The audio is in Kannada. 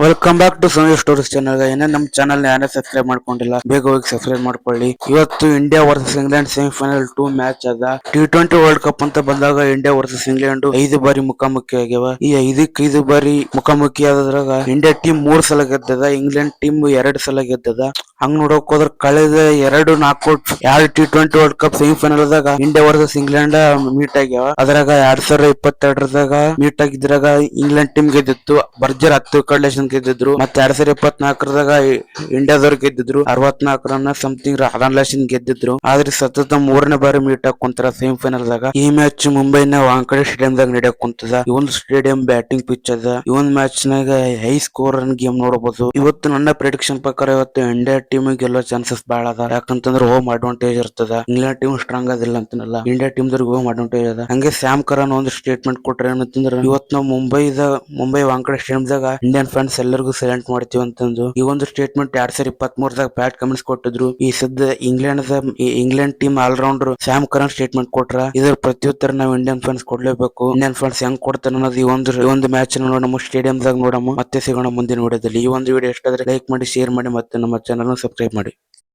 Welcome back to Sony stories channel. ಏನೇ ನಮ್ಮ ಚಾನಲ್ ಯಾರೇ ಸಬ್ಸ್ಕ್ರೈಬ್ ಮಾಡ್ಕೊಂಡಿಲ್ಲ ಬೇಗ ಹೋಗಿ ಸಬ್ಸ್ಕ್ರೈಬ್ ಮಾಡ್ಕೊಳ್ಳಿ. ಇವತ್ತು India versus England semifinal 2 match ಅದ. T20 ವರ್ಲ್ಡ್ ಕಪ್ ಅಂತ ಬಂದಾಗ ಇಂಡಿಯಾ ವರ್ಸಸ್ ಇಂಗ್ಲೆಂಡ್ 5 ಬಾರಿ ಮುಖಾಮುಖಿ ಆಗ್ಯಾವ. ಈ 5 ಬಾರಿ ಮುಖಾಮುಖಿ ಆದ್ರಾಗ ಇಂಡಿಯಾ ಟೀಮ್ 3 ಸಲ ಗೆದ್ದದ, ಇಂಗ್ಲೆಂಡ್ ಟೀಮ್ 2 ಸಲ ಗೆದ್ದದ. ಹಂಗ್ ನೋಡಕ್ ಹೋದ್ರ ಕಳೆದ 2 knockout 2 T20 world cup semifinal ದಾಗ ಇಂಡಿಯಾ ವರ್ಸಸ್ ಇಂಗ್ಲೆಂಡ್ ಮೀಟ್ ಆಗ್ಯಾವ. ಅದ್ರಾಗ 2022 ಮೀಟ್ ಆಗಿದ್ರಾಗ ಇಂಗ್ಲೆಂಡ್ ಟೀಮ್ ಗೆದ್ದಿತ್ತು, ಭರ್ಜರ್ 10 ವಿಕೆಟ್ ಗೆದ್ದಿದ್ರು. ಮತ್ತೆ 2024 ಇಂಡಿಯಾದವ್ರು ಗೆದ್ದಿದ್ರು, 64 ರನ್ ಸಮಥಿಂಗ್ ರನ್ ಗೆದ್ದಿದ್ರು. ಆದ್ರೆ ಸತತ 3ನೇ ಬಾರಿ ಮೀಟ್ ಹಾಕೊಂತಾರ ಸೆಮಿಫೈನಲ್ ದಾಗ. ಈ ಮ್ಯಾಚ್ ಮುಂಬೈನ ವಾಂಖೇಡೆ ಸ್ಟೇಡಿಯಂ ದಾಗ ನಡೆಯಕ್ ಕುಂತದ. ಈ ಒಂದು ಸ್ಟೇಡಿಯಂ ಬ್ಯಾಟಿಂಗ್ ಪಿಚ್ ಅದ. ಈ ಒಂದು ಮ್ಯಾಚ್ ನಾಗ ಹೈ ಸ್ಕೋರ್ ಗೇಮ್ ನೋಡಬಹುದು. ಇವತ್ತು ನನ್ನ ಪ್ರೆಡಿಕ್ಷನ್ ಪ್ರಕಾರ ಇವತ್ತು ಇಂಡಿಯಾ ಟೀಮ್ ಗೆಲ್ಲೋ ಚಾನ್ಸಸ್ ಬಾಳ ಅದ. ಯಾಕಂತಂದ್ರೆ ಹೋಮ್ ಅಡ್ವಾಂಟೇಜ್ ಇರ್ತದ. ಇಂಗ್ಲೆಂಡ್ ಟೀಮ್ ಸ್ಟ್ರಾಂಗ್ ಅದಿಲ್ಲ ಅಂತನಲ್ಲ, ಇಂಡಿಯಾ ಟೀಮ್ ದವ್ರಿಗೆ ಹೋಮ್ ಅಡ್ವಾಂಟೇಜ್ ಅದ. ಹಂಗೆ ಸ್ಯಾಮ್ ಕರನ್ ಒಂದು ಸ್ಟೇಟ್ಮೆಂಟ್ ಕೊಟ್ರೆ ಏನಂತಂದ್ರೆ, ಇವತ್ತು ನಾವು ಮುಂಬೈ ವಾಂಖೇಡೆ ಸ್ಟೇಡಿಯಂ ದಾಗ ಇಂಡಿಯನ್ ಫ್ಯಾನ್ಸ್ ಎಲ್ಲರಿಗೂ ಸೈಲೆಂಟ್ ಮಾಡ್ತೀವಿ ಅಂತಂದು ಈ ಒಂದು ಸ್ಟೇಟ್ಮೆಂಟ್ 2023 ಬ್ಯಾಟ್ ಕಮೆಂಟ್ಸ್ ಕೊಟ್ಟಿದ್ರು. ಈ ಸದ್ಯ England team all rounder Sam Curran statement ಕೊಟ್ರ. ಇದರ ಪ್ರತ್ಯುತ್ತರ ನಾವು ಇಂಡಿಯನ್ ಫ್ಯಾನ್ಸ್ ಕೊಡ್ಲೇಬೇಕು. ಇಂಡಿಯನ್ ಫ್ಯಾನ್ಸ್ ಹೆಂಗ್ ಕೊಡ್ತಾರ ಅನ್ನೋದು ಈ ಒಂದು ಮ್ಯಾಚ್ ನೋಡೋಣ, ಸ್ಟೇಡಿಯಂ ದಾಗ ನೋಡೋಣ. ಮತ್ತೆ ಸಿಗೋಣ ಮುಂದಿನ ವಿಡಿಯೋದಲ್ಲಿ. ಈ ಒಂದು ವಿಡಿಯೋ ಎಷ್ಟಾದ್ರೆ ಲೈಕ್ ಮಾಡಿ, ಶೇರ್ ಮಾಡಿ, ಮತ್ತೆ ನಮ್ಮ ಚಾನಲ್ ಸಬ್ಸ್ಕ್ರೈಬ್ ಮಾಡಿ.